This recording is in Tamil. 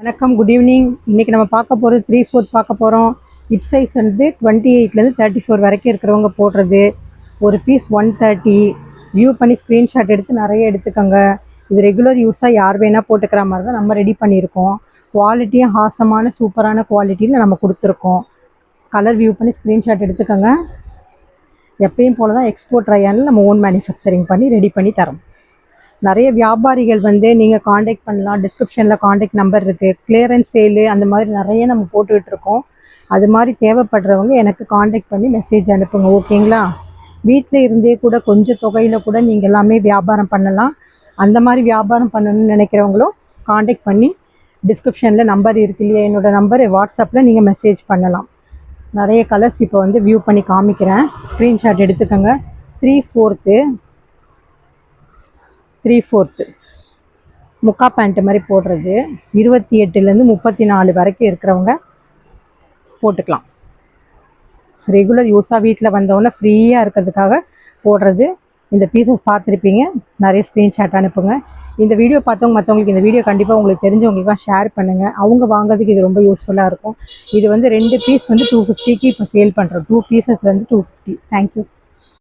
வணக்கம், குட் ஈவினிங். இன்றைக்கி நம்ம பார்க்க போகிறது 3/4 பார்க்க போகிறோம். ஹிப் சைஸ் வந்து 28லேருந்து 34 வரைக்கும் இருக்கிறவங்க போடுறது. ஒரு பீஸ் 130. வியூ பண்ணி ஸ்க்ரீன்ஷாட் எடுத்து நிறைய எடுத்துக்கோங்க. இது ரெகுலர் யூஸாக யார் வேணால் போட்டுக்கிற மாதிரி தான் நம்ம ரெடி பண்ணியிருக்கோம். குவாலிட்டியும் ஹாசமான சூப்பரான குவாலிட்டியில் நம்ம கொடுத்துருக்கோம். கலர் வியூ பண்ணி ஸ்க்ரீன்ஷாட் எடுத்துக்கோங்க. எப்பயும் போல் தான் எக்ஸ்போர்ட் ரயானில் நம்ம ஓன் மேனுஃபேக்சரிங் பண்ணி ரெடி பண்ணி தரோம். நிறைய வியாபாரிகள் வந்து நீங்கள் காண்டாக்ட் பண்ணலாம். டிஸ்கிரிப்ஷனில் காண்டாக்ட் நம்பர் இருக்குது. கிளியரன்ஸ் சேலு அந்த மாதிரி நிறைய நம்ம போட்டுக்கிட்டு இருக்கோம். அது மாதிரி தேவைப்படுறவங்க எனக்கு காண்டாக்ட் பண்ணி மெசேஜ் அனுப்புங்க, ஓகேங்களா? வீட்டில் இருந்தே கூட கொஞ்சம் தொகையில் கூட நீங்கள் எல்லாமே வியாபாரம் பண்ணலாம். அந்த மாதிரி வியாபாரம் பண்ணணும்னு நினைக்கிறவங்களும் காண்டாக்ட் பண்ணி டிஸ்கிரிப்ஷனில் நம்பர் இருக்கு இல்லையா, என்னோடய நம்பர் வாட்ஸ்அப்பில் நீங்கள் மெசேஜ் பண்ணலாம். நிறைய கலர்ஸ் இப்போ வந்து வியூ பண்ணி காமிக்கிறேன். ஸ்க்ரீன்ஷாட் எடுத்துக்கோங்க. 3/4 முக்கா பேண்ட்டு மாதிரி போடுறது. 28லேருந்து 34 வரைக்கும் இருக்கிறவங்க போட்டுக்கலாம். ரெகுலர் யூஸாக வீட்டில் வந்தவொடனே ஃப்ரீயாக இருக்கிறதுக்காக போடுறது. இந்த பீசஸ் பார்த்துருப்பீங்க. நிறைய ஸ்க்ரீன்ஷாட் அனுப்புங்க. இந்த வீடியோ பார்த்தவங்க மற்றவங்களுக்கு இந்த வீடியோ கண்டிப்பாக உங்களுக்கு தெரிஞ்சவங்களுக்குலாம் ஷேர் பண்ணுங்கள். அவங்க வாங்குறதுக்கு இது ரொம்ப யூஸ்ஃபுல்லாக இருக்கும். இது வந்து 2 பீஸ் வந்து 250க்கு இப்போ சேல் பண்ணுறோம். 2 பீசஸ் வந்து 250. தேங்க்யூ.